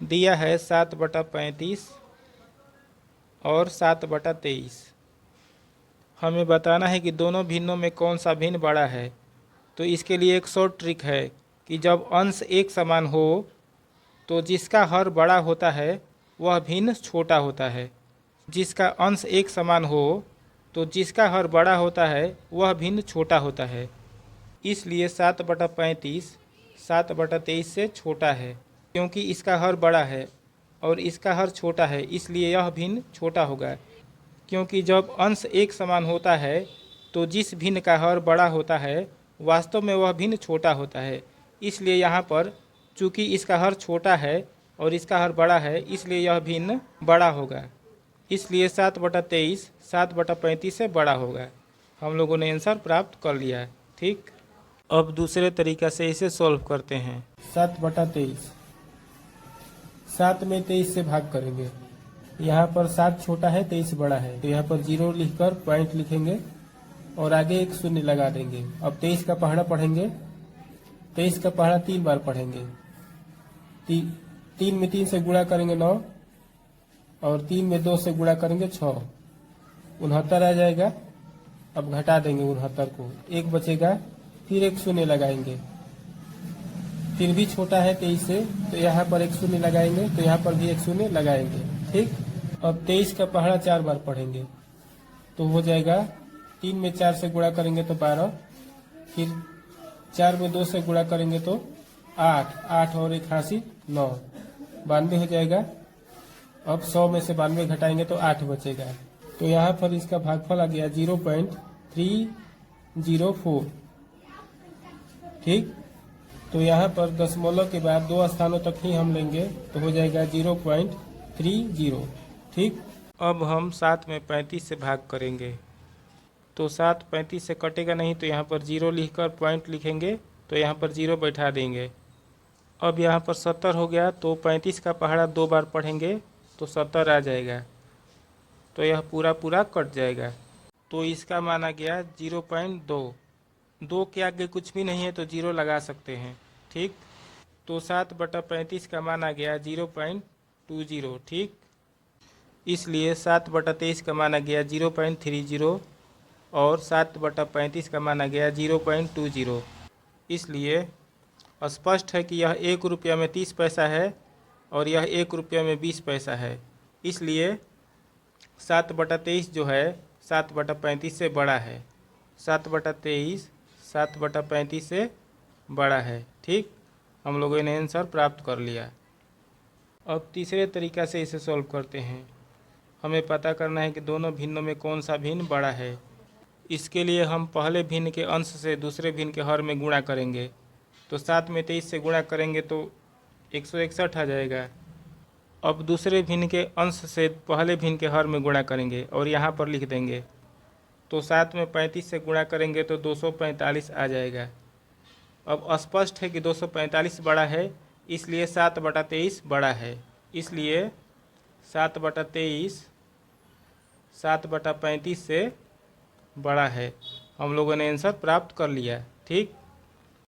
दिया है 7/35 और 7/23। हमें बताना है कि दोनों भिन्नों में कौन सा भिन्न बड़ा है। तो इसके लिए एक शॉर्ट ट्रिक है कि जब अंश एक समान हो तो जिसका हर बड़ा होता है वह भिन्न छोटा होता है। जिसका अंश एक समान हो तो जिसका हर बड़ा होता है वह भिन्न छोटा होता है। इसलिए 7/35 7/23 से छोटा है, क्योंकि इसका हर बड़ा है और इसका हर छोटा है, इसलिए यह भिन्न छोटा होगा। क्योंकि जब अंश एक समान होता है तो जिस भिन्न का हर बड़ा होता है वास्तव में वह भिन्न छोटा होता है। इसलिए यहाँ पर चूँकि इसका हर छोटा है और इसका हर बड़ा है, इसलिए यह भिन्न बड़ा होगा। इसलिए 7/23 7/35 से बड़ा होगा। हम लोगों ने आंसर प्राप्त कर लिया है। ठीक, अब दूसरे तरीका से इसे सॉल्व करते हैं। 7/23, 7 में 23 से भाग करेंगे। यहाँ पर 7 छोटा है, 23 बड़ा है, तो यहाँ पर 0 लिखकर पॉइंट लिखेंगे और आगे एक शून्य लगा देंगे। अब 23 का पहाड़ा पढ़ेंगे। 23 का पहाड़ा 3 बार पढ़ेंगे। 3 में 3 से गुणा करेंगे 9 और 3 में 2 से गुणा करेंगे 6, 69 आ जाएगा। अब घटा देंगे 69 को, एक बचेगा, फिर एक शून्य लगाएंगे। फिर भी छोटा है 23 से, तो यहाँ पर एक शून्य लगाएंगे, तो यहाँ पर भी एक शून्य लगाएंगे। ठीक, अब 23 का पहाड़ा 4 बार पढ़ेंगे तो हो जाएगा 3 में 4 से गुणा करेंगे तो 12, फिर 4 में 2 से गुणा करेंगे तो 8, 8 और 81 9, 92 हो जाएगा। अब 100 में से 92 घटाएंगे तो 8 बचेगा। तो यहाँ पर इसका भागफल आ गया 0.304। ठीक, तो यहाँ पर दशमलव के बाद 2 स्थानों तक ही हम लेंगे तो हो जाएगा 0.30। ठीक, अब हम 7 में 35 से भाग करेंगे तो 7 35 से कटेगा नहीं, तो यहाँ पर 0 लिखकर पॉइंट लिखेंगे, तो यहाँ पर 0 बैठा देंगे। अब यहाँ पर 70 हो गया, तो 35 का पहाड़ा 2 बार पढ़ेंगे तो 70 आ जाएगा, तो यह पूरा पूरा कट जाएगा। तो इसका माना गया 0.2। 2 के आगे कुछ भी नहीं है तो 0 लगा सकते हैं। ठीक, तो 7/35 का माना गया 0.20। ठीक, इसलिए 7/23 का माना गया 0.30 और 7/35 का माना गया 0.20। इसलिए स्पष्ट है कि यह 1 रुपया में 30 पैसा है और यह 1 रुपया में 20 पैसा है। इसलिए 7/23 जो है 7/35 से बड़ा है। 7/23 7/35 से बड़ा है। ठीक, हम लोगों ने आंसर प्राप्त कर लिया। अब तीसरे तरीका से इसे सॉल्व करते हैं। हमें पता करना है कि दोनों भिन्नों में कौन सा भिन्न बड़ा है। इसके लिए हम पहले भिन्न के अंश से दूसरे भिन्न के हर में गुणा करेंगे। तो 7 में 23 से गुणा करेंगे तो 161 आ जाएगा। अब दूसरे भिन्न के अंश से पहले भिन्न के हर में गुणा करेंगे और यहाँ पर लिख देंगे। तो 7 में 35 से गुणा करेंगे तो 245 आ जाएगा। अब स्पष्ट है कि 245 बड़ा है, इसलिए 7/23 बड़ा है। इसलिए 7/23 7/35 से बड़ा है। हम लोगों ने आंसर प्राप्त कर लिया। ठीक,